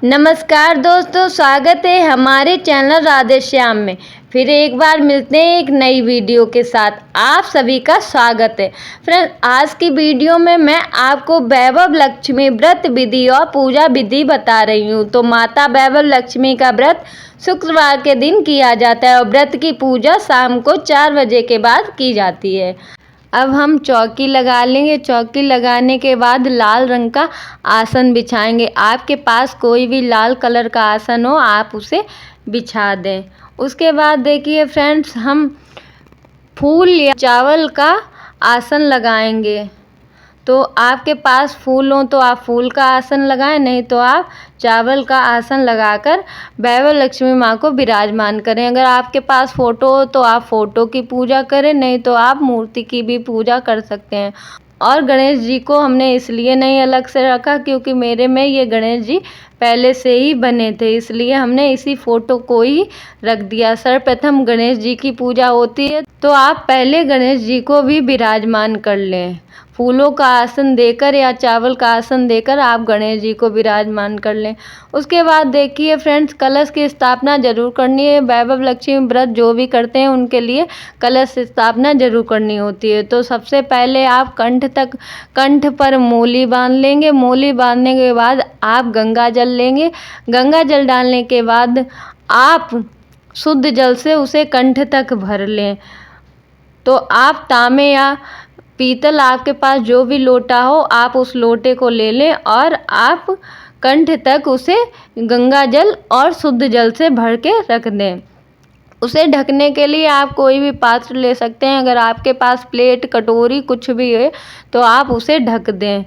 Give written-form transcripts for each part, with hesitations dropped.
नमस्कार दोस्तों, स्वागत है हमारे चैनल राधे श्याम में। फिर एक बार मिलते हैं एक नई वीडियो के साथ। आप सभी का स्वागत है। फ्रेंड्स, आज की वीडियो में मैं आपको वैभव लक्ष्मी व्रत विधि और पूजा विधि बता रही हूँ। तो माता वैभव लक्ष्मी का व्रत शुक्रवार के दिन किया जाता है और व्रत की पूजा शाम को 4 बजे के बाद की जाती है। अब हम चौकी लगा लेंगे। चौकी लगाने के बाद लाल रंग का आसन बिछाएंगे। आपके पास कोई भी लाल कलर का आसन हो, आप उसे बिछा दें। उसके बाद देखिए फ्रेंड्स, हम फूल या चावल का आसन लगाएंगे। तो आपके पास फूल हो तो आप फूल का आसन लगाएं, नहीं तो आप चावल का आसन लगाकर वैभव लक्ष्मी माँ को विराजमान करें। अगर आपके पास फ़ोटो हो तो आप फ़ोटो की पूजा करें, नहीं तो आप मूर्ति की भी पूजा कर सकते हैं। और गणेश जी को हमने इसलिए नहीं अलग से रखा क्योंकि मेरे में ये गणेश जी पहले से ही बने थे, इसलिए हमने इसी फ़ोटो को ही रख दिया। सर्वप्रथम गणेश जी की पूजा होती है तो आप पहले गणेश जी को भी विराजमान कर लें। फूलों का आसन देकर या चावल का आसन देकर आप गणेश जी को विराजमान कर लें। उसके बाद देखिए फ्रेंड्स, कलश की स्थापना जरूर करनी है। वैभव लक्ष्मी व्रत जो भी करते हैं उनके लिए कलश स्थापना जरूर करनी होती है। तो सबसे पहले आप कंठ पर मोली बांध लेंगे। मोली बांधने के बाद आप गंगा जल लेंगे। गंगा जल डालने के बाद आप शुद्ध जल से उसे कंठ तक भर लें। तो आप तांबे या पीतल, आपके पास जो भी लोटा हो, आप उस लोटे को ले लें और आप कंठ तक उसे गंगा जल और शुद्ध जल से भर के रख दें। उसे ढकने के लिए आप कोई भी पात्र ले सकते हैं। अगर आपके पास प्लेट, कटोरी कुछ भी है तो आप उसे ढक दें।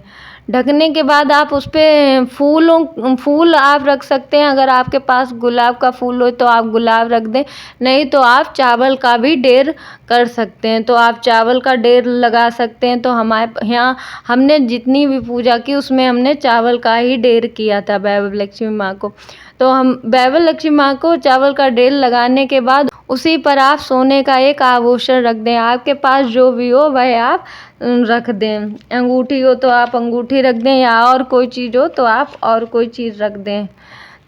ढकने के बाद आप उस पर फूल आप रख सकते हैं। अगर आपके पास गुलाब का फूल हो तो आप गुलाब रख दें, नहीं तो आप चावल का भी ढेर कर सकते हैं। तो आप चावल का ढेर लगा सकते हैं। तो हमारे यहाँ हमने जितनी भी पूजा की उसमें हमने चावल का ही ढेर किया था वैभव लक्ष्मी माँ को। तो हम वैभव लक्ष्मी माँ को चावल का ढेर लगाने के बाद उसी पर आप सोने का एक आभूषण रख दें। आपके पास जो भी हो वह आप रख दें। अंगूठी हो तो आप अंगूठी रख दें, या और कोई चीज़ हो तो आप और कोई चीज़ रख दें।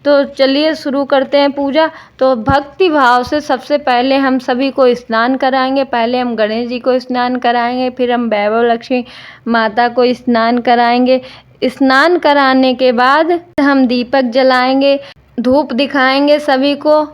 तो चलिए शुरू करते हैं पूजा। तो भक्ति भाव से सबसे पहले हम सभी को स्नान कराएंगे। पहले हम गणेश जी को स्नान कराएंगे, फिर हम वैभव लक्ष्मी माता को स्नान कराएंगे। स्नान कराने के बाद हम दीपक जलाएंगे, धूप दिखाएंगे सभी को।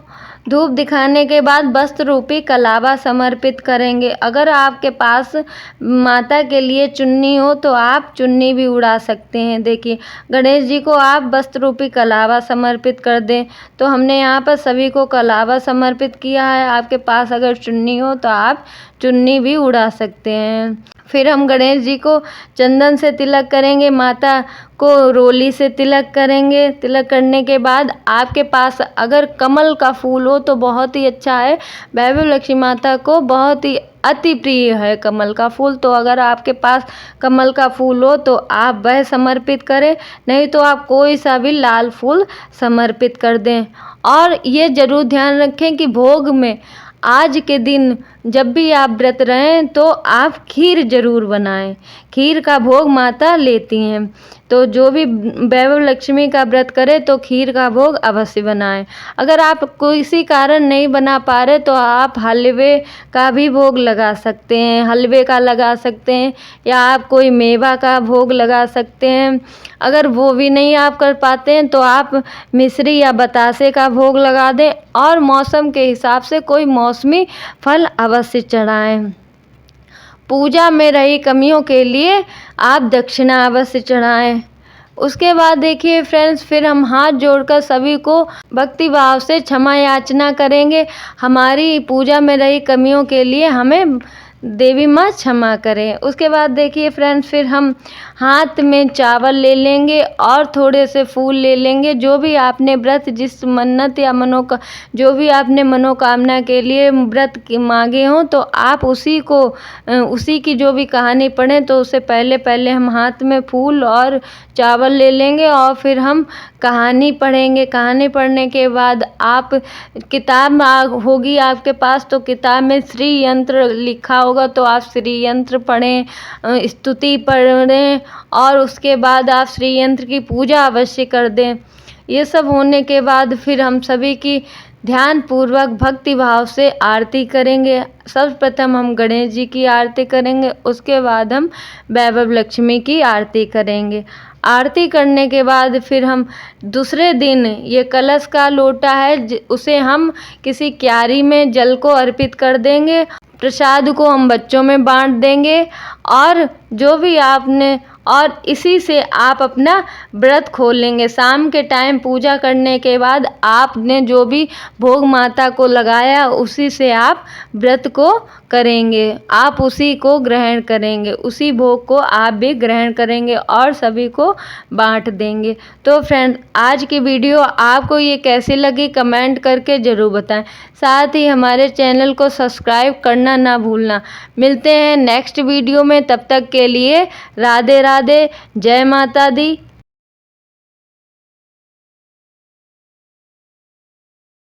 धूप दिखाने के बाद वस्त्र रूपी कलावा समर्पित करेंगे। अगर आपके पास माता के लिए चुन्नी हो तो आप चुन्नी भी उड़ा सकते हैं। देखिए, गणेश जी को आप वस्त्र रूपी कलावा समर्पित कर दें। तो हमने यहाँ पर सभी को कलावा समर्पित किया है। आपके पास अगर चुन्नी हो तो आप चुन्नी भी उड़ा सकते हैं। फिर हम गणेश जी को चंदन से तिलक करेंगे, माता को रोली से तिलक करेंगे। तिलक करने के बाद आपके पास अगर कमल का फूल हो तो बहुत ही अच्छा है। वैभव लक्ष्मी माता को बहुत ही अति प्रिय है कमल का फूल। तो अगर आपके पास कमल का फूल हो तो आप वह समर्पित करें, नहीं तो आप कोई सा भी लाल फूल समर्पित कर दें। और ये ज़रूर ध्यान रखें कि भोग में आज के दिन जब भी आप व्रत रहें तो आप खीर ज़रूर बनाएं। खीर का भोग माता लेती हैं। तो जो भी वैभव लक्ष्मी का व्रत करे तो खीर का भोग अवश्य बनाएं। अगर आप किसी कारण नहीं बना पा रहे तो आप हलवे का भी भोग लगा सकते हैं। हलवे का लगा सकते हैं, या आप कोई मेवा का भोग लगा सकते हैं। अगर वो भी नहीं आप कर पाते हैं तो आप मिश्री या बतासे का भोग लगा दें। और मौसम के हिसाब से कोई मौसमी फल अवश्य चढ़ाएं। पूजा में रही कमियों के लिए आप दक्षिणा अवश्य चढ़ाएं। उसके बाद देखिए फ्रेंड्स, फिर हम हाथ जोड़कर सभी को भक्ति भाव से क्षमा याचना करेंगे। हमारी पूजा में रही कमियों के लिए हमें देवी माँ क्षमा करें। उसके बाद देखिए फ्रेंड्स, फिर हम हाथ में चावल ले लेंगे और थोड़े से फूल ले लेंगे। जो भी आपने व्रत, जिस मन्नत या जो भी आपने मनोकामना के लिए व्रत मांगे हों तो आप उसी की जो भी कहानी पढ़ें। तो उससे पहले हम हाथ में फूल और चावल ले लेंगे और फिर हम कहानी पढ़ेंगे। कहानी पढ़ने के बाद आप किताब होगी आपके पास, तो किताब में श्री यंत्र लिखा होगा तो आप श्री यंत्र पढ़ें, स्तुति पढ़ें और उसके बाद आप श्री यंत्र की पूजा अवश्य कर दें। ये सब होने के बाद फिर हम सभी की ध्यान पूर्वक भक्ति भाव से आरती करेंगे। सर्वप्रथम हम गणेश जी की आरती करेंगे, उसके बाद हम वैभव लक्ष्मी की आरती करेंगे। आरती करने के बाद फिर हम दूसरे दिन ये कलश का लोटा है उसे हम किसी क्यारी में जल को अर्पित कर देंगे। प्रसाद को हम बच्चों में बांट देंगे और जो भी आपने और इसी से आप अपना व्रत खोल लेंगे। शाम के टाइम पूजा करने के बाद आपने जो भी भोग माता को लगाया उसी से आप व्रत को करेंगे, आप उसी को ग्रहण करेंगे, उसी भोग को आप भी ग्रहण करेंगे और सभी को बांट देंगे। तो फ्रेंड, आज की वीडियो आपको ये कैसी लगी कमेंट करके ज़रूर बताएं। साथ ही हमारे चैनल को सब्सक्राइब करना ना भूलना। मिलते हैं नेक्स्ट वीडियो में, तब तक के लिए राधे राधे, जय माता दी।